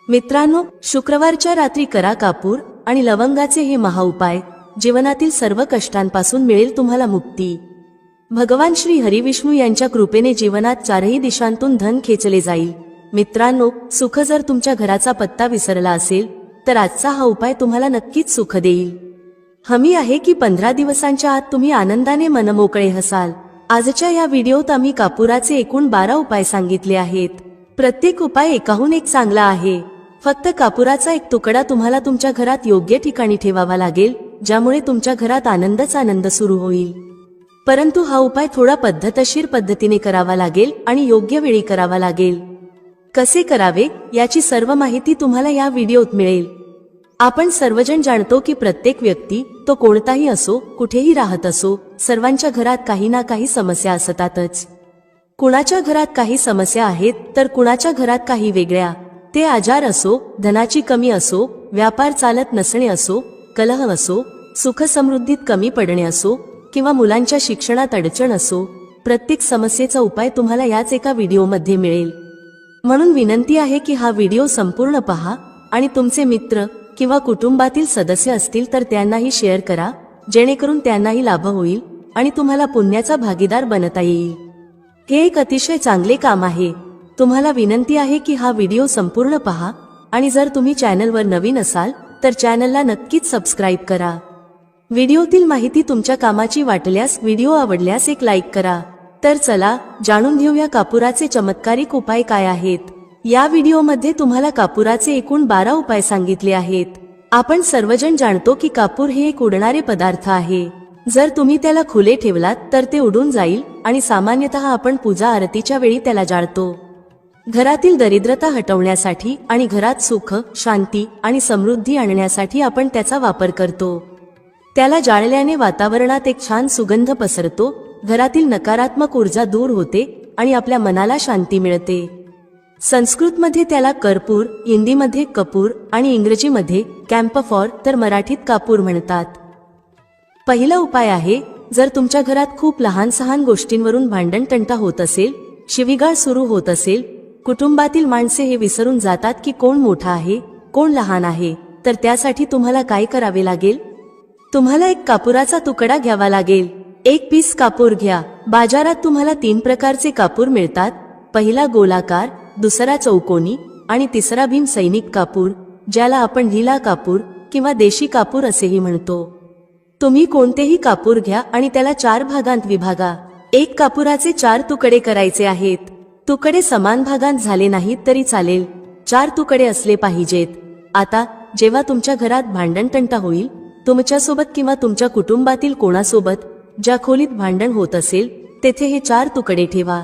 मित्रांनो, शुक्रवारच्या रात्री करा कापूर आणि लवंगाचे हे महाउपाय. जीवनातील सर्व कष्टांपासून मिळेल तुम्हाला मुक्ती. भगवान श्री हरिविष्णू यांच्या कृपेने जीवनात चारही दिशांतून धन खेचले जाईल. मित्रांनो, सुख जर तुमच्या घराचा पत्ता विसरला असेल तर आजचा हा उपाय तुम्हाला नक्कीच सुख देईल. हमी आहे की 15 दिवसांच्या आत तुम्ही आनंदाने मनमोकळे हसाल. आजच्या या व्हिडिओत आम्ही कापुराचे एकूण 12 उपाय सांगितले आहेत. प्रत्येक उपाय एकाहून एक चांगला आहे. फक्त कापुराचा एक तुकडा तुम्हाला तुमच्या घरात योग्य ठिकाणी ठेवावा लागेल, ज्यामुळे तुमच्या घरात आनंदच आनंद सुरू होईल. परंतु हा उपाय थोडा पद्धतशीर पद्धतीने करावा लागेल आणि योग्य वेळी करावा लागेल. कसे करावे याची सर्व माहिती तुम्हाला या व्हिडिओत मिळेल. आपण सर्वजण जाणतो की प्रत्येक व्यक्ती, तो कोणताही असो, कुठेही राहत असो, सर्वांच्या घरात काही ना काही समस्या असतातच. कुणाच्या घरात काही समस्या आहेत तर कुणाच्या घरात काही वेगळ्या. ते आजार असो, धनाची कमी असो, व्यापार चालत नसणे असो, कलह असो, सुख समृद्धीत कमी पडणे असो किंवा मुलांच्या शिक्षणात अडचण असो, प्रत्येक समस्येचा उपाय तुम्हाला याच एका व्हिडिओमध्ये मिळेल. म्हणून विनंती आहे की हा व्हिडिओ संपूर्ण पहा आणि तुमचे मित्र किंवा कुटुंबातील सदस्य असतील तर त्यांनाही शेअर करा, जेणेकरून त्यांनाही लाभ होईल आणि तुम्हाला पुण्याचा भागीदार बनता येईल. हे एक अतिशय चांगले काम आहे. तुम्हाला विनंती आहे की हा व्हिडिओ संपूर्ण पहा आणि जर तुम्ही चॅनलवर नवीन असाल तर चॅनलला नक्कीच सबस्क्राईब करा. व्हिडिओतील माहिती तुमच्या कामाची वाटल्यास, व्हिडिओ आवडल्यास एक लाईक करा. तर चला जाणून घेऊया कापुराचे चमत्कारिक उपाय काय आहेत. या व्हिडिओमध्ये तुम्हाला कापुराचे एकूण 12 उपाय सांगितले आहेत. आपण सर्वजण जाणतो की कापूर हे एक उडणारे पदार्थ आहे. जर तुम्ही त्याला खुले ठेवलात तर ते उडून जाईल आणि सामान्यतः आपण पूजा आरतीच्या वेळी त्याला जाळतो. घरातील दरिद्रता हटवण्यासाठी आणि घरात सुख, शांती आणि समृद्धी आणण्यासाठी आपण त्याचा वापर करतो. त्याला जाळल्याने वातावरणात एक छान सुगंध पसरतो, घरातील नकारात्मक ऊर्जा दूर होते आणि आपल्या मनाला शांती मिळते. संस्कृतमध्ये त्याला कर्पूर, हिंदीमध्ये कपूर आणि इंग्रजीमध्ये कॅम्फॉर तर मराठीत कापूर म्हणतात. पहिला उपाय आहे, जर तुमच्या घरात खूप लहान सहान गोष्टींवरून भांडण तंटा होत असेल, शिवीगाळ सुरू होत असेल, कुटुंबातील माणसे हे विसरून जातात की कोण मोठा आहे, कोण लहान आहे, तर त्यासाठी तुम्हाला काय करावे लागेल? तुम्हाला एक कापुराचा तुकडा घ्यावा लागेल. एक पीस कापूर घ्या. बाजारात तुम्हाला 3 प्रकारचे कापूर मिळतात. पहिला गोलाकार, दुसरा चौकोनी आणि तिसरा भीम सैनिक कापूर, ज्याला आपण ढिला कापूर किंवा देशी कापूर असेही म्हणतो. तुम्ही कोणतेही कापूर घ्या आणि त्याला 4 भागांत विभागा. एक कापुराचे 4 तुकडे करायचे आहेत. तुकडे समान भागांत झाले नाहीत तरी चालेल, 4 तुकडे असले पाहिजेत. आता जेव्हा तुमच्या घरात भांडण तंटा होईल, तुमच्यासोबत किंवा तुमच्या कुटुंबातील कोणासोबत ज्या खोलीत भांडण होत असेल तेथे हे 4 तुकडे ठेवा.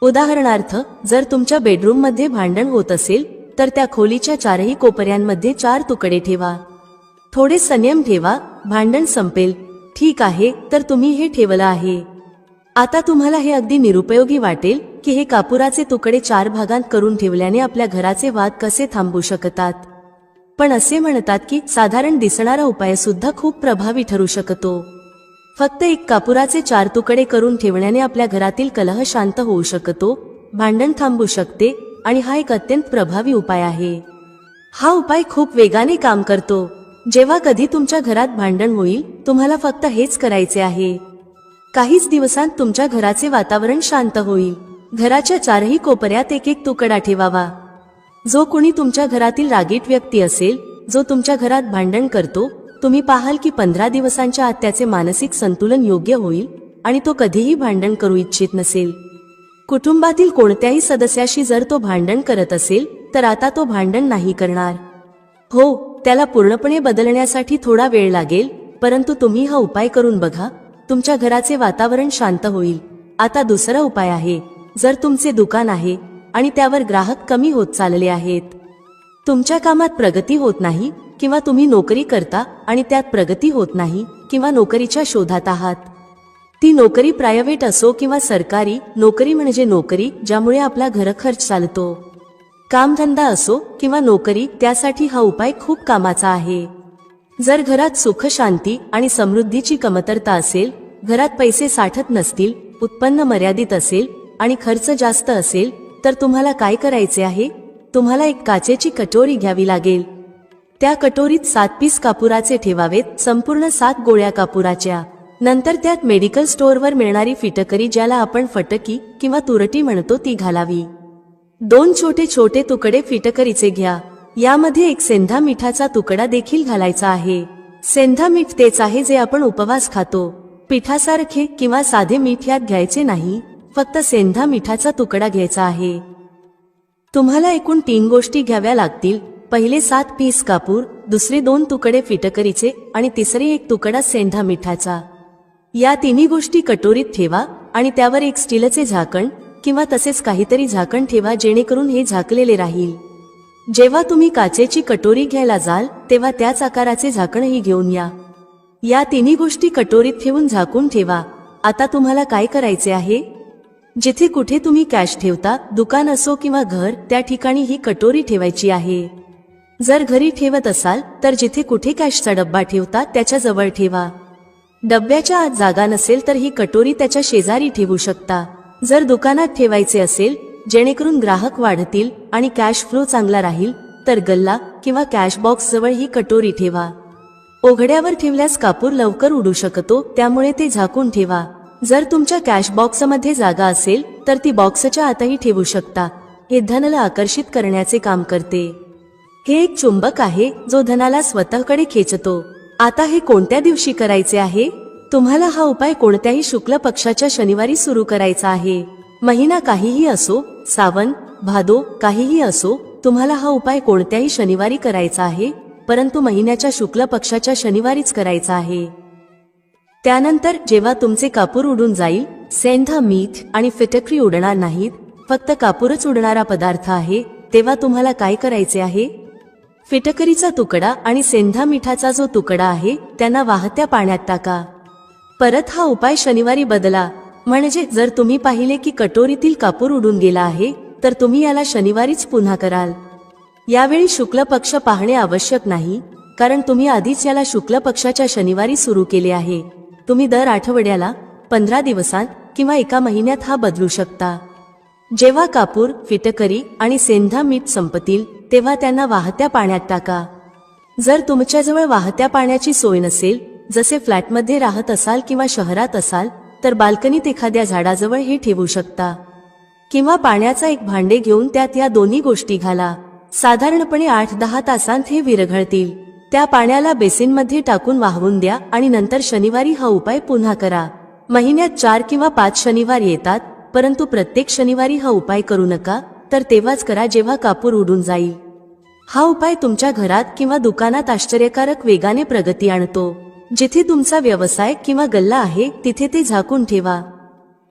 उदाहरणार्थ, जर तुमच्या बेडरूममध्ये भांडण होत असेल तर त्या खोलीच्या 4ही कोपऱ्यांमध्ये 4 तुकडे ठेवा. थोडे संयम ठेवा, भांडण संपेल. ठीक आहे, तर तुम्ही हे ठेवलं आहे. आता तुम्हाला हे अगदी निरुपयोगी वाटेल की हे कापुराचे तुकडे 4 भागांत करून ठेवल्याने आपल्या घराचे वाद कसे थांबू शकतात. पण असे म्हणतात की साधारण दिसणारा उपाय सुद्धा खूप प्रभावी ठरू शकतो. फक्त एक कापुराचे 4 तुकडे करून ठेवण्याने आपल्या घरातील कलह शांत होऊ शकतो, भांडण थांबू शकते आणि हा एक अत्यंत प्रभावी उपाय आहे. हा उपाय खूप वेगाने काम करतो. जेव्हा कधी तुमच्या घरात भांडण होईल, तुम्हाला फक्त हेच करायचे आहे. काहीच दिवसांत तुमच्या घराचे वातावरण शांत होईल. घराच्या 4ही कोपऱ्यात एक एक तुकडा ठेवावा. जो कुणी तुमच्या घरातील रागीट व्यक्ती असेल, जो तुमच्या घरात भांडण करतो, तुम्ही पाहाल की 15 दिवसांच्या आत त्याचे मानसिक संतुलन योग्य होईल आणि तो कधीही भांडण करू इच्छित नसेल. कुटुंबातील कोणत्याही सदस्याशी जर तो भांडण करत असेल तर आता तो भांडण नाही करणार. हो, त्याला पूर्णपणे बदलण्यासाठी थोडा वेळ लागेल, परंतु तुम्ही हा उपाय करून बघा, तुमच्या घराचे वातावरण शांत होईल. आता दुसरा उपाय आहे, जर तुमचे दुकान आहे आणि त्यावर ग्राहक कमी होत चालले आहेत, तुमच्या कामात प्रगती होत नाही किंवा तुम्ही नोकरी करता आणि त्यात प्रगती होत नाही किंवा नोकरीच्या शोधात आहात, ती नोकरी प्रायव्हेट असो किंवा सरकारी, नोकरी म्हणजे नोकरी ज्यामुळे आपला घरखर्च चालतो. कामधंदा असो किंवा नोकरी, त्यासाठी हा उपाय खूप कामाचा आहे. जर घरात सुख, शांती आणि समृद्धीची कमतरता असेल, घरात पैसे साठत नसतील, उत्पन्न मर्यादित असेल आणि खर्च जास्त असेल, तर तुम्हाला काय करायचे आहे? तुम्हाला एक काचेची कटोरी घ्यावी लागेल. त्या कटोरीत 7 पीस कापुराचे ठेवावेत, संपूर्ण 7 गोळ्या कापुराच्या. नंतर त्यात मेडिकल स्टोअरवर मिळणारी फिटकरी, ज्याला आपण फटकी किंवा तुरटी म्हणतो, ती घालावी. 2 छोटे छोटे तुकडे फिटकरीचे घ्या. यामध्ये एक सेंधा मिठाचा तुकडा देखील घालायचा आहे. सेंधा मीठ तेच आहे जे आपण उपवास खातो. पिठासारखे किंवा साधे मीठ यात घ्यायचे नाही, फक्त सेंधा मिठाचा तुकडा घ्यायचा आहे. तुम्हाला एकूण 3 गोष्टी घ्याव्या लागतील. पहिले 7 पीस कापूर, दुसरे 2 तुकडे फिटकरीचे आणि तिसरे 1 तुकडा सेंधा मिठाचा. या तिन्ही गोष्टी कटोरीत ठेवा आणि त्यावर एक स्टीलचे झाकण किंवा तसेच काहीतरी झाकण ठेवा, जेणेकरून हे झाकलेले राहील. जेव्हा तुम्ही काचेची कटोरी घ्यायला जाल तेव्हा त्याच आकाराचे झाकणही घेऊन या. या तिन्ही गोष्टी कटोरीत ठेवून झाकून ठेवा. आता तुम्हाला काय करायचे आहे? जिथे कुठे तुम्ही कॅश ठेवता, दुकान असो किंवा घर, त्या ठिकाणी ही कटोरी ठेवायची आहे. जर घरी ठेवत असाल तर जिथे कुठे कॅशचा डब्बा ठेवता त्याच्या जवळ ठेवा. डब्याच्या आत जागा नसेल तर ही कटोरी त्याच्या शेजारी ठेवू शकता. जर दुकानात ठेवायचे असेल जेणेकरून ग्राहक वाढतील आणि कॅश फ्लो चांगला राहील, तर गल्ला किंवा कॅश बॉक्स जवळ ही कटोरी ठेवा. उघड्यावर ठेवल्यास कापूर लवकर उडू शकतो, त्यामुळे ते झाकून ठेवा. जर तुमच्या कॅश बॉक्समध्ये जागा असेल तर ती बॉक्सच्या आतही ठेवू शकता. हे धनाला आकर्षित करण्याचे काम करते. हे एक चुंबक आहे जो धनाला स्वतःकडे खेचतो. आता हे कोणत्या दिवशी करायचे आहे? तुम्हाला हा उपाय कोणत्याही शुक्ल पक्षाच्या शनिवारी सुरू करायचा आहे. महिना काहीही असो, सावन, भादो काहीही असो, तुम्हाला हा उपाय कोणत्याही शनिवारी करायचा आहे, परंतु महिन्याच्या शुक्ल पक्षाच्या शनिवारीच करायचा आहे. त्यानंतर जेव्हा तुमचे कापूर उडून जाईल, सेंधा मीठ आणि फिटकरी उडणार नाहीत, फक्त कापूरच उडणारा पदार्थ आहे, तेव्हा तुम्हाला काय करायचे आहे? फिटकरीचा तुकडा आणि सेंधा मिठाचा जो तुकडा आहे त्यांना वाहत्या पाण्यात टाका. परत हा उपाय शनिवारी बदला. म्हणजे जर तुम्ही पाहिले की कटोरीतील कापूर उडून गेला आहे तर तुम्ही याला शनिवारीच पुन्हा कराल. यावेळी शुक्ल पक्ष पाहणे आवश्यक नाही, कारण तुम्ही आधीच याला शुक्ल पक्षाच्या शनिवारी सुरू केले आहे. तुम्ही दर आठवड्याला, 15 दिवसांत किंवा 1 महिन्यात हा बदलू शकता. जेव्हा कापूर, फिटकरी आणि सेंधा मीठ संपतील तेव्हा त्यांना वाहत्या पाण्यात टाका. जर तुमच्याजवळ वाहत्या पाण्याची सोय नसेल, जसे फ्लॅटमध्ये राहत असाल किंवा शहरात असाल, तर बाल्कनीत एखाद्या झाडाजवळ हे ठेवू शकता. किंवा पाण्याचा एक भांडे घेऊन त्यात या दोन्ही गोष्टी घाला. साधारणपणे 8-10 तासांत हे विरघळतील. त्या पाण्याला बेसिनमध्ये टाकून वाहवून द्या आणि नंतर शनिवारी हा उपाय पुन्हा करा. महिन्यात 4 किंवा 5 शनिवार येतात, परंतु प्रत्येक शनिवारी हा उपाय करू नका, तर तेव्हाच करा जेव्हा कापूर उडून जाईल. हा उपाय तुमच्या घरात किंवा दुकानात आश्चर्यकारक वेगाने प्रगती आणतो. जिथे तुमचा व्यवसाय किंवा गल्ला आहे तिथे ते झाकून ठेवा.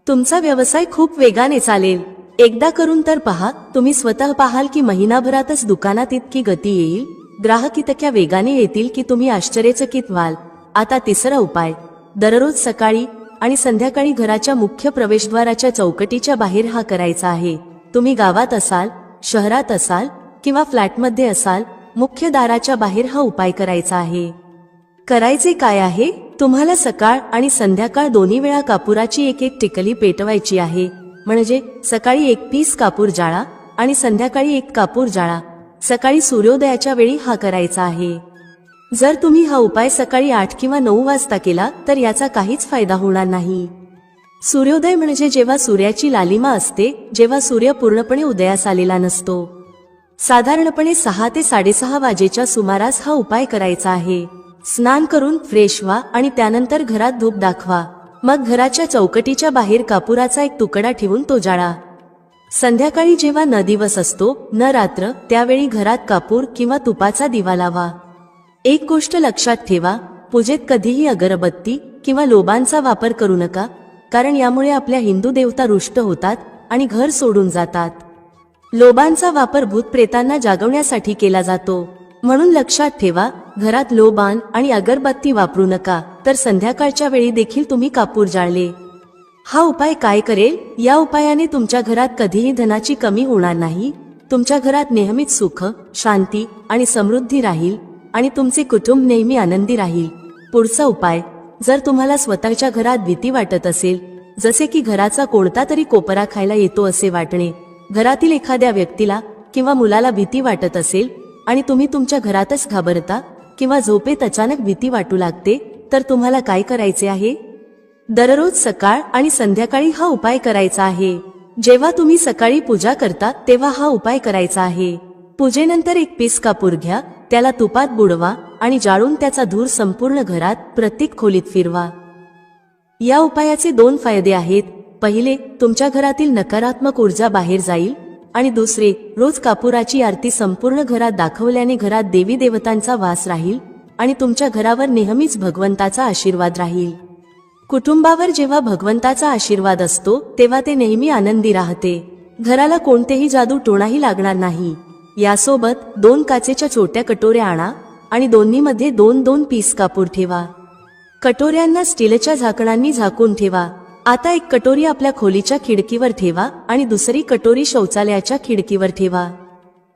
तुमचा व्यवसाय खूप वेगाने चालेल. एकदा करून तर पहा. तुम्ही स्वतः पाहाल की महिनाभरातच दुकानात इतकी गती येईल, ग्राहक इतक्या वेगाने येतील की तुम्ही आश्चर्यचकित व्हाल. आता तिसरा उपाय. दररोज सकाळी आणि संध्याकाळी घराच्या मुख्य प्रवेशद्वाराच्या चौकटीच्या बाहेर हा करायचा आहे. तुम्ही गावात असाल, शहरात असाल किंवा फ्लॅटमध्ये असाल, मुख्य दाराच्या बाहेर हा उपाय करायचा आहे. करायचे काय आहे? तुम्हाला सकाळ आणि संध्याकाळ दोन्ही वेळा कापुराची एक टिकली पेटवायची आहे. म्हणजे सकाळी 1 पीस कापूर जाळा आणि संध्याकाळी 1 कापूर जाळा. सकाळी सूर्योदयाच्या वेळी हा करायचा आहे. जर तुम्ही हा उपाय सकाळी 8 किंवा 9 वाजता केला तर याचा काहीच फायदा होणार नाही. सूर्योदय म्हणजे जेव्हा सूर्याची लालिमा असते, जेव्हा सूर्य पूर्णपणे उदयास आलेला नसतो. साधारणपणे 6 ते 6:30 वाजेच्या सुमारास हा उपाय करायचा आहे. स्नान करून फ्रेश व्हा आणि त्यानंतर घरात धूप दाखवा. मग घराच्या चौकटीच्या बाहेर कापुराचा एक तुकडा ठेवून तो जाळा. संध्याकाळी जेव्हा न दिवस असतो, न रात्र, त्यावेळी घरात कापूर किंवा तुपाचा दिवा लावा. एक गोष्ट लक्षात ठेवा, पूजेत कधीही अगरबत्ती किंवा लोबांचा वापर करू नका, कारण यामुळे आपल्या हिंदू देवता रुष्ट होतात आणि घर सोडून जातात. लोबांचा वापर भूतप्रेतांना जागवण्यासाठी केला जातो. म्हणून लक्षात ठेवा, घरात लोबान आणि अगरबत्ती वापरू नका, तर संध्याकाळच्या वेळी देखील तुम्ही कापूर जाळले. हा उपाय काय करेल? या उपायाने तुमच्या घरात कधीही धनाची कमी होणार नाही. तुमच्या घरात नेहमीच सुख, शांती आणि समृद्धी राहील आणि तुमचे कुटुंब नेहमी आनंदी राहील. पुढचा उपाय. जर तुम्हाला स्वतःच्या घरात भीती वाटत असेल, जसे की घराचा कोणता तरी कोपरा खायला येतो असे वाटणे, घरातील एखाद्या व्यक्तीला किंवा मुलाला भीती वाटत असेल आणि तुम्ही तुमच्या घरातच घाबरता किंवा झोपेत अचानक भीती वाटू लागते, तर तुम्हाला काय करायचे आहे? दररोज सकाळ आणि संध्याकाळी हा उपाय करायचा आहे. जेव्हा तुम्ही सकाळी पूजा करता तेव्हा हा उपाय करायचा आहे. पूजेनंतर एक पीस कापूर घ्या, त्याला तुपात बुडवा आणि जाळून त्याचा धूर संपूर्ण घरात प्रत्येक खोलीत फिरवा. या उपायाचे 2 फायदे आहेत. पहिले, तुमच्या घरातील नकारात्मक ऊर्जा बाहेर जाईल आणि दुसरे, रोज कापुराची आरती संपूर्ण घरात दाखवल्याने घरात देवी देवतांचा वास राहील आणि तुमच्या घरावर नेहमीच भगवंताचा आशीर्वाद राहील. कुटुंबावर जेव्हा भगवंताचा आशीर्वाद असतो तेव्हा ते नेहमी आनंदी राहते. घराला कोणतेही जादू टोणाही लागणार नाही. यासोबत 2 काचेच्या छोट्या कटोऱ्या आणा आणि दोन्हीमध्ये 2-2 पीस कापूर ठेवा. कटोऱ्यांना स्टीलच्या झाकणांनी झाकून ठेवा. आता एक कटोरी आपल्या खोलीच्या खिडकीवर ठेवा आणि दुसरी कटोरी शौचालयाच्या खिडकीवर ठेवा.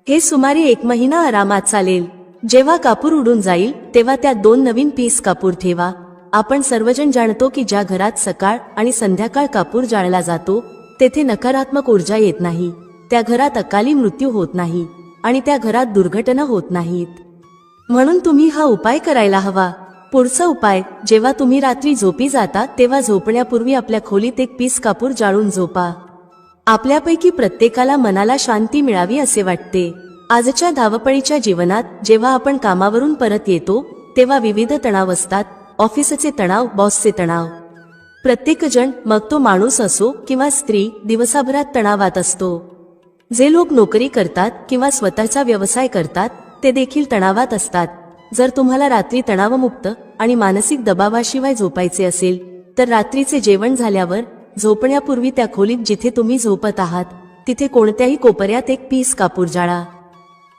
हे सुमारे 1 महिना आरामात चालेल. जेव्हा कापूर उडून जाईल तेव्हा त्यात 2 नवीन पीस कापूर ठेवा. आपण सर्वजण जाणतो की ज्या घरात सकाळ आणि संध्याकाळ कापूर जाळला जातो तेथे नकारात्मक ऊर्जा येत नाही, त्या घरात अकाली मृत्यू होत नाही आणि त्या घरात दुर्घटना होत नाहीत. म्हणून तुम्ही हा उपाय करायला हवा. पुढचा उपाय, जेव्हा तुम्ही रात्री झोपी जाता तेव्हा झोपण्यापूर्वी आपल्या खोलीत एक पीस कापूर जाळून झोपा. आपल्यापैकी प्रत्येकाला मनाला शांती मिळावी असे वाटते. आजच्या धावपळीच्या जीवनात जेव्हा आपण कामावरून परत येतो तेव्हा विविध तणाव असतात. ऑफिसचे तणाव, बॉसचे तणाव. प्रत्येकजण, मग तो माणूस असो किंवा स्त्री, दिवसाभरात तणावात असतो. जे लोक नोकरी करतात किंवा स्वतःचा व्यवसाय करतात ते देखील तणावात असतात. जर तुम्हाला रात्री तणावमुक्त आणि मानसिक दबावाशिवाय झोपायचे असेल तर रात्रीचे जेवण झाल्यावर झोपण्यापूर्वी त्या खोलीत जिथे तुम्ही झोपत आहात तिथे कोणत्याही कोपऱ्यात एक पीस कापूर जाळा.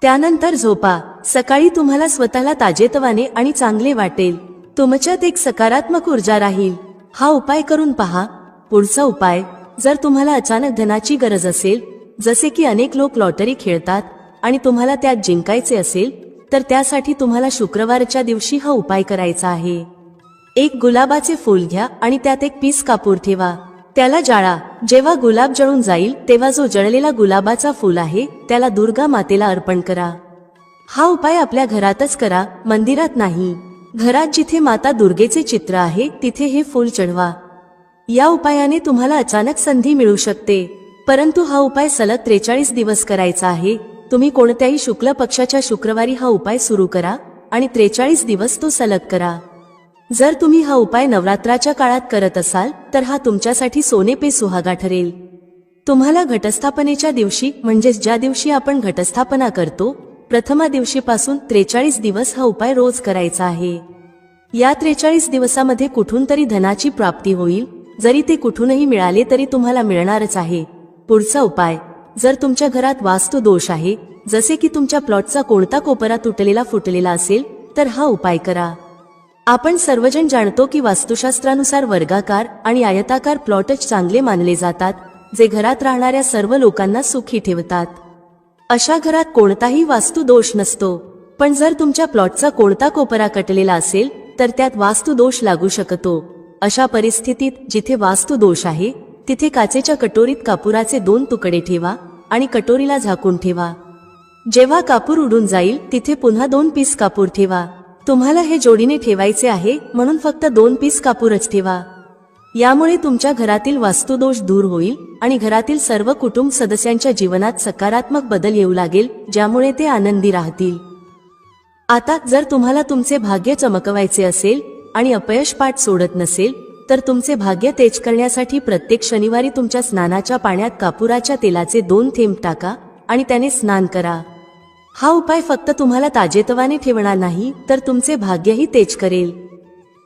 त्यानंतर झोपा. सकाळी तुम्हाला स्वतःला ताजेतवाने आणि चांगले वाटेल. तुमच्यात एक सकारात्मक ऊर्जा राहील. हा उपाय करून पहा. पुढचा उपाय, जर तुम्हाला अचानक धनाची गरज असेल, जसे की अनेक लोक लॉटरी खेळतात आणि तुम्हाला त्यात जिंकायचे असेल, तर त्यासाठी तुम्हाला शुक्रवारच्या दिवशी हा उपाय करायचा आहे. एक गुलाबाचे फूल घ्या आणि त्यात एक पीस कापूर ठेवा. त्याला जाळा. जेव्हा गुलाब जळून जाईल तेव्हा जो जळलेला गुलाबाचा फूल आहे त्याला दुर्गा मातेला अर्पण करा. हा उपाय आपल्या घरातच करा, मंदिरात नाही. घरात जिथे माता दुर्गेचे चित्र आहे तिथे हे फूल चढवा. या उपायाने तुम्हाला अचानक संधी मिळू शकते, परंतु हा उपाय सलग 43 दिवस करायचा आहे. तुम्ही कोणत्याही शुक्ल पक्षाच्या शुक्रवारी हा उपाय सुरू करा आणि 43 दिवस तो सलग करा. जर तुम्ही हा उपाय नवरात्राच्या काळात करत असाल तर हा तुमच्यासाठी सोने पे सुहागा ठरेल. तुम्हाला घटस्थापनेच्या दिवशी, म्हणजेच ज्या दिवशी आपण घटस्थापना करतो, प्रथमा दिवशीपासून 43 दिवस हा उपाय रोज करायचा आहे. या 43 दिवसामध्ये कुठून तरी धनाची प्राप्ती होईल. जरी ते कुठूनही मिळाले तरी तुम्हाला मिळणारच आहे. पुढचा उपाय, जर तुमच्या घरात वास्तू दोष आहे, जसे की तुमच्या प्लॉटचा कोणता कोपरा तुटलेला फुटलेला असेल, तर हा उपाय करा. आपण सर्वजण जाणतो की वास्तुशास्त्रानुसार वर्गाकार आणि आयताकार प्लॉटच चांगले मानले जातात, जे घरात राहणाऱ्या सर्व लोकांना सुखी ठेवतात. अशा घरात कोणताही वास्तू दोष नसतो. पण जर तुमच्या प्लॉटचा कोणता कोपरा कटलेला असेल तर त्यात वास्तू दोष लागू शकतो. अशा परिस्थितीत जिथे वास्तू दोष आहे तिथे काचेच्या कटोरीत कापुराचे 2 तुकडे ठेवा आणि कटोरीला झाकून ठेवा. जेव्हा कापूर उडून जाईल तिथे पुन्हा 2 पीस कापूर ठेवा. तुम्हाला हे जोडीने ठेवायचे आहे म्हणून फक्त 2 पीस कापूरच ठेवा. यामुळे तुमच्या घरातील वास्तुदोष दूर होईल आणि घरातील सर्व कुटुंब सदस्यांच्या जीवनात सकारात्मक बदल येऊ लागेल, ज्यामुळे ते आनंदी राहतील. आता जर तुम्हाला तुमचे भाग्य चमकवायचे असेल आणि अपयश पाठ सोडत नसेल तर तुमचे भाग्य तेज करण्यासाठी प्रत्येक शनिवारी तुमच्या स्नानाच्या पाण्यात कापुराच्या तेलाचे 2 थेंब टाका आणि त्याने स्नान करा. हा उपाय फक्त तुम्हाला ताजेतवाने ठेवणार नाही तर तुमचे भाग्यही तेज करेल.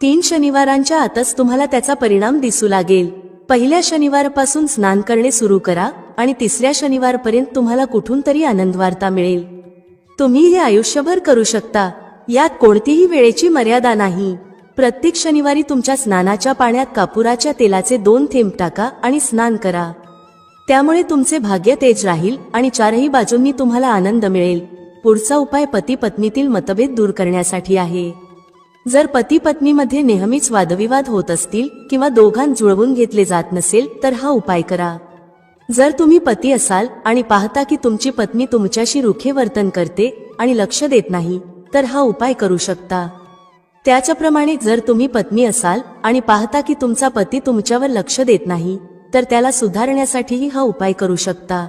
3 शनिवारांच्या आतच तुम्हाला त्याचा परिणाम दिसू लागेल. पहिल्या शनिवारपासून स्नान करणे सुरू करा आणि 3ऱ्या शनिवारपर्यंत तुम्हाला कुठून तरी आनंदवार्ता मिळेल. तुम्ही हे आयुष्यभर करू शकता. यात कोणतीही वेळेची मर्यादा नाही. प्रत्येक शनिवारी तुमच्या स्नानाच्या पाण्यात कापुराच्या तेलाचे 2 थेंब टाका आणि स्नान करा. त्यामुळे तुमचे भाग्य तेज राहील आणि 4ही बाजूंनी तुम्हाला आनंद मिळेल. पुढचा उपाय पती पत्नीतील मतभेद दूर करण्यासाठी आहे. जर पती पत्नीमध्ये नेहमीच वादविवाद होत असतील किंवा दोघांत जुळवून घेतले जात नसेल तर हा उपाय करा. जर तुम्ही पती असाल आणि पाहता की तुमची पत्नी तुमच्याशी रुखे वर्तन करते आणि लक्ष देत नाही, तर हा उपाय करू शकता. त्याचप्रमाणे जर तुम्ही पत्नी असाल आणि पाहता की तुमचा पती तुमच्यावर लक्ष देत नाही, तर त्याला सुधारण्यासाठीही हा उपाय करू शकता.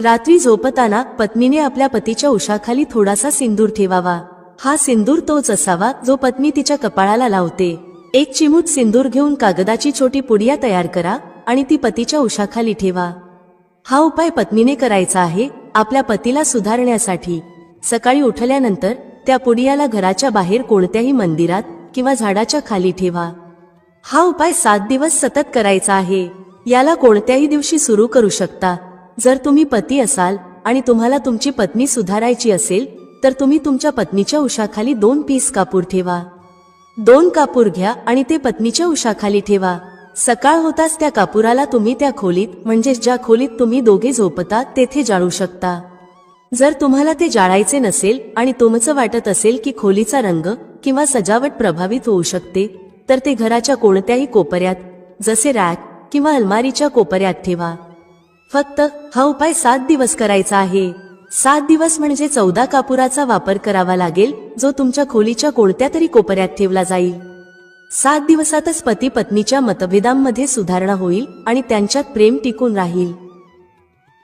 रात्री झोपताना पत्नीने आपल्या पतीच्या उशाखाली थोडासा सिंदूर ठेवावा. हा सिंदूर तोच असावा जो पत्नी तिच्या कपाळाला लावते. एक चिमूट सिंदूर घेऊन कागदाची छोटी पुडिया तयार करा आणि ती पतीच्या उशाखाली ठेवा. हा उपाय पत्नीने करायचा आहे आपल्या पतीला सुधारण्यासाठी. सकाळी उठल्यानंतर त्या पुडियाला घराच्या बाहेर कोणत्याही मंदिरात किंवा झाडाच्या खाली ठेवा. हा उपाय 7 दिवस सतत करायचा आहे. याला कोणत्याही दिवशी सुरू करू शकता. जर तुम्ही पती असाल आणि तुम्हाला तुमची पत्नी सुधारायची असेल, तर तुम्ही तुमच्या पत्नीच्या उशाखाली 2 पीस कापूर ठेवा. 2 कापूर घ्या आणि ते पत्नीच्या उशाखाली ठेवा. सकाळ होताच त्या कापुराला तुम्ही त्या खोलीत, म्हणजे ज्या खोलीत तुम्ही दोघे झोपता, तेथे जाळू शकता. जर तुम्हाला ते जाळायचे नसेल आणि तुमचं वाटत असेल की खोलीचा रंग किंवा सजावट प्रभावित होऊ शकते, तर ते घराच्या कोणत्याही कोपऱ्यात, जसे रॅक किंवा अलमारीच्या कोपऱ्यात ठेवा. फक्त हा उपाय 7 दिवस करायचा आहे. 7 दिवस म्हणजे 14 कापुराचा वापर करावा लागेल, जो तुमच्या खोलीच्या कोणत्या तरी कोपऱ्यात ठेवला जाईल. 7 दिवसातच पती पत्नीच्या मतभेदांमध्ये सुधारणा होईल आणि त्यांच्यात प्रेम टिकून राहील.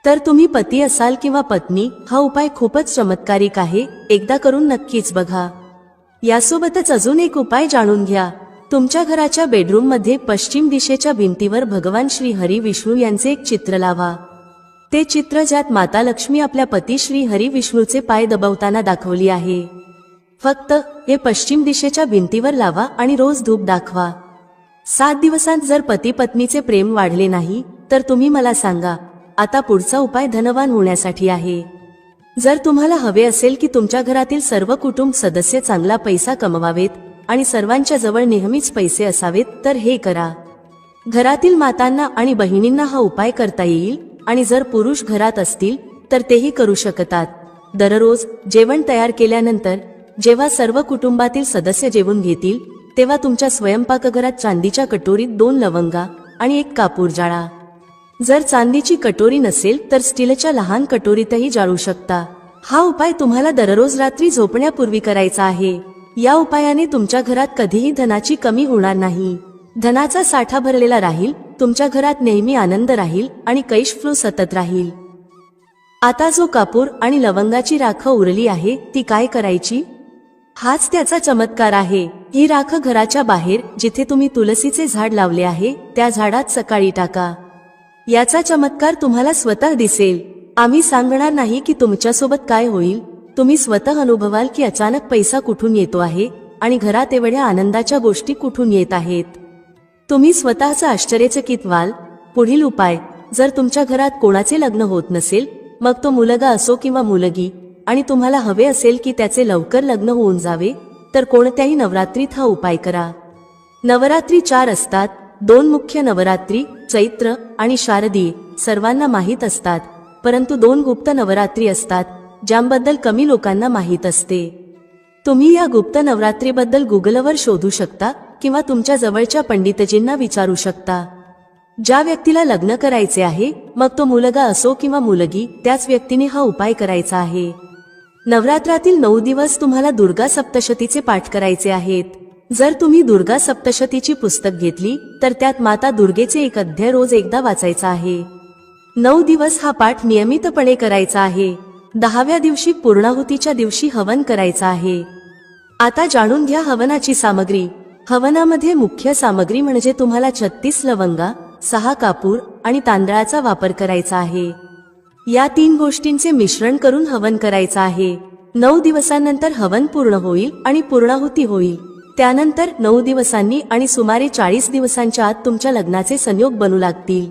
तर तुम्ही पती असाल किंवा पत्नी, हा उपाय खूपच चमत्कारिक आहे. एकदा करून नक्कीच बघा. यासोबतच अजून एक उपाय जाणून घ्या. तुमच्या घराच्या बेडरूम मध्ये पश्चिम दिशेच्या भिंतीवर भगवान श्री हरी विष्णू यांचे एक चित्र लावा. ते चित्र ज्यात माता लक्ष्मी आपल्या पती श्री हरी विष्णूचे पाय दबवताना दाखवली आहे. फक्त हे पश्चिम दिशेच्या भिंतीवर लावा आणि रोज धूप दाखवा. 7 दिवसांत जर पती पत्नीचे प्रेम वाढले नाही, तर तुम्ही मला सांगा. आता पुढचा उपाय धनवान होण्यासाठी आहे. जर तुम्हाला हवे असेल की तुमच्या घरातील सर्व कुटुंब सदस्य चांगला पैसा कमवावेत आणि सर्वांच्या जवळ नेहमीच पैसे असावेत, तर हे करा. घरातील मातांना आणि बहिणींना हा उपाय करता येईल आणि जर पुरुष घरात असतील तर तेही करू शकतात. दररोज जेवण तयार केल्यानंतर जेव्हा सर्व कुटुंबातील सदस्य जेवून घेतील, तेव्हा तुमच्या स्वयंपाकघरात चांदीच्या कटोरीत 2 लवंगा आणि 1 कापूर जाळा. जर चांदीची कटोरी नसेल तर स्टीलच्या लहान कटोरीतही जाळू शकता. हा उपाय तुम्हाला दररोज रात्री झोपण्यापूर्वी करायचा आहे. या उपायाने तुमच्या घरात कधीही धनाची कमी होणार नाही. धनाचा साठा भरलेला राहील, तुमच्या घरात नेहमी आनंद राहील आणि कैश फ्लो सतत राहील. आता जो कापूर आणि लवंगाची राख उरली आहे, ती काय करायची? हाच त्याचा चमत्कार आहे. ही राख घराच्या बाहेर, जिथे तुम्ही तुलसीचे झाड लावले आहे, त्या झाडात सकाळी टाका. याचा चमत्कार तुम्हाला स्वतः दिसेल. आम्ही सांगणार नाही की तुमच्यासोबत काय होईल. तुम्ही स्वतः अनुभवाल की अचानक पैसा कुठून येतो आहे आणि घरात एवढ्या आनंदाच्या गोष्टी कुठून येत आहेत. तुम्ही स्वतःच आश्चर्यचकित व्हाल. पुढील उपाय. जर तुमच्या घरात कोणाचे लग्न होत नसेल, मग तो मुलगा असो किंवा मुलगी, आणि तुम्हाला हवे असेल की त्याचे लवकर लग्न होऊन जावे, तर कोणत्याही नवरात्रीत हा उपाय करा. नवरात्री 4 असतात. 2 मुख्य नवरात्री, चैत्र आणि शारदीय, सर्वांना माहीत असतात. परंतु 2 गुप्त नवरात्री असतात, ज्याबद्दल कमी लोकांना माहीत असते. तुम्ही या गुप्त नवरात्रीबद्दल गुगलवर शोधू शकता किंवा तुमच्या जवळच्या पंडितजींना विचारू शकता. ज्या व्यक्तीला लग्न करायचे आहे, मग तो मुलगा असो किंवा मुलगी, त्याच व्यक्तीने हा उपाय करायचा आहे. नवरात्रातील 9 दिवस तुम्हाला दुर्गा सप्तशतीचे पाठ करायचे आहेत. जर तुम्ही दुर्गा सप्तशतीची पुस्तक घेतली, तर त्यात माता दुर्गेचे एक अध्याय रोज एकदा वाचायचा आहे. 9 दिवस हा पाठ नियमितपणे करायचा आहे. 10व्या दिवशी पूर्णाहुतीच्या दिवशी हवन करायचा आहे. आता जाणून घ्या हवनाची सामग्री. हवनामध्ये मुख्य सामग्री म्हणजे तुम्हाला 36 लवंगा, 6 कापूर आणि तांदळाचा वापर करायचा आहे. या 3 गोष्टींचे मिश्रण करून हवन करायचा आहे. 9 दिवसांनंतर हवन पूर्ण होईल आणि पूर्णाहुती होईल. त्यानंतर 9 दिवसांनी आणि सुमारे 40 दिवसांच्या आत तुमच्या लग्नाचे संयोग बनू लागतील.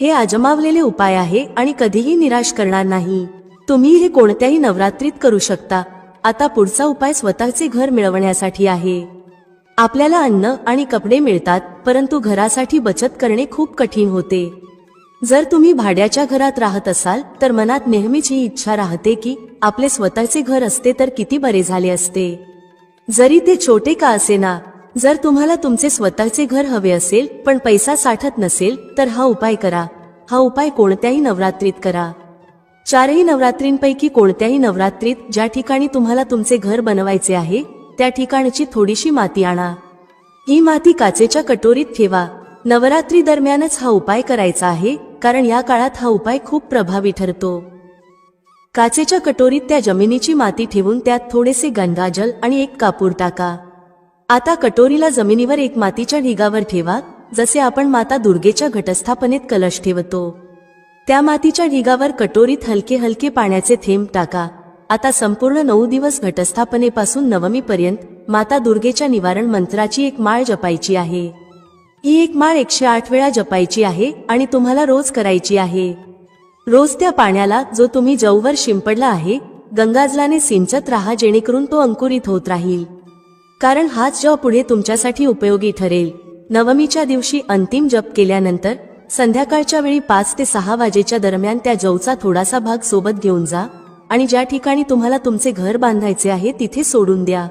हे आजमावलेले उपाय आहे आणि कधीही निराश करणार नाही. तुम्ही हे कोणत्याही नवरात्रीत करू शकता. आता पुढचा उपाय स्वतःचे घर मिळवण्यासाठी आहे. आपल्याला अन्न आणि कपडे मिळतात, परंतु घरासाठी बचत करणे खूप कठीण होते. जर तुम्ही भाड्याच्या घरात राहत असाल, तर मनात नेहमीच ही इच्छा राहते की आपले स्वतःचे घर असते तर किती बरे झाले असते, जरी ते छोटे का असेना. जर तुम्हाला तुमचे स्वतःचे घर हवे असेल पण पैसा साठत नसेल, तर हा उपाय करा. हा उपाय कोणत्याही नवरात्रीत करा. 4ही नवरात्रींपैकी कोणत्याही नवरात्रीत ज्या ठिकाणी तुम्हाला तुमचे घर बनवायचे आहे त्या ठिकाणची थोडीशी माती आणा. ही माती काचेच्या कटोरीत ठेवा. नवरात्री दरम्यानच हा उपाय करायचा आहे, कारण या काळात हा उपाय खूप प्रभावी ठरतो. काचेच्या कटोरीत त्या जमिनीची माती ठेवून त्यात थोडेसे गंगाजल आणि एक कापूर टाका. आता कटोरीला जमिनीवर एक मातीच्या ढिगावर ठेवा, जसे आपण माता दुर्गेच्या घटस्थापनेत कलश ठेवतो. त्या मातीच्या ढिगावर कटोरीत हलके हलके पाण्याचे थेंब टाका. आता संपूर्ण 9 दिवस घटस्थापनेपासून नवमीपर्यंत माता दुर्गेच्या निवारण मंत्राची एक माळ जपायची आहे. ही एक माळ 108 वेळा जपायची आहे आणि तुम्हाला रोज करायची आहे. रोज त्या पाण्याला, जो तुम्ही जववर शिंपडला आहे, गंगाजलाने सिंचत राहा, जेणेकरून तो अंकुरित होत राहील. कारण हाच जप पुढे तुमच्यासाठी उपयोगी ठरेल. नवमीच्या दिवशी अंतिम जप केल्यानंतर संध्याकाळच्या वेळी 5 ते 6 वाजेच्या दरम्यान त्या जवचा थोडासा भाग सोबत घेऊन जा आणि ज्या ठिकाणी तुम्हाला तुमचे घर बांधायचे आहे तिथे सोडून द्या.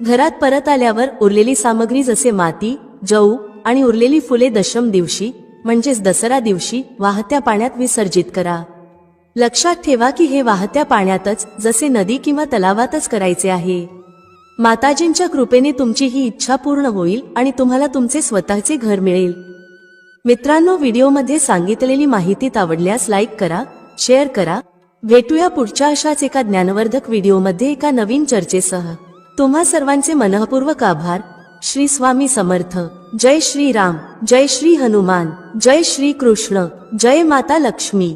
घरात परत आल्यावर उरलेली सामग्री जसे माती, जव आणि उरलेली फुले दशम दिवशी म्हणजेच दसरा दिवशी वाहत्या पाण्यात विसर्जित करा. लक्षात ठेवा की हे वाहत्या पाण्यातच, जसे नदी किंवा तलावातच करायचे आहे. माताजींच्या कृपेने तुमची ही इच्छा पूर्ण होईल आणि तुम्हाला तुमचे स्वतःचे घर मिळेल. मित्रांनो, व्हिडिओमध्ये सांगितलेली माहिती आवडल्यास लाईक करा, शेअर करा. भेटूया पुढच्या अशाच एका ज्ञानवर्धक व्हिडिओमध्ये एका नवीन चर्चेसह. तुम्हा सर्वांचे मनःपूर्वक आभार. श्री स्वामी समर्थ. जय श्री राम, जय श्री हनुमान, जय श्री कृष्ण, जय माता लक्ष्मी.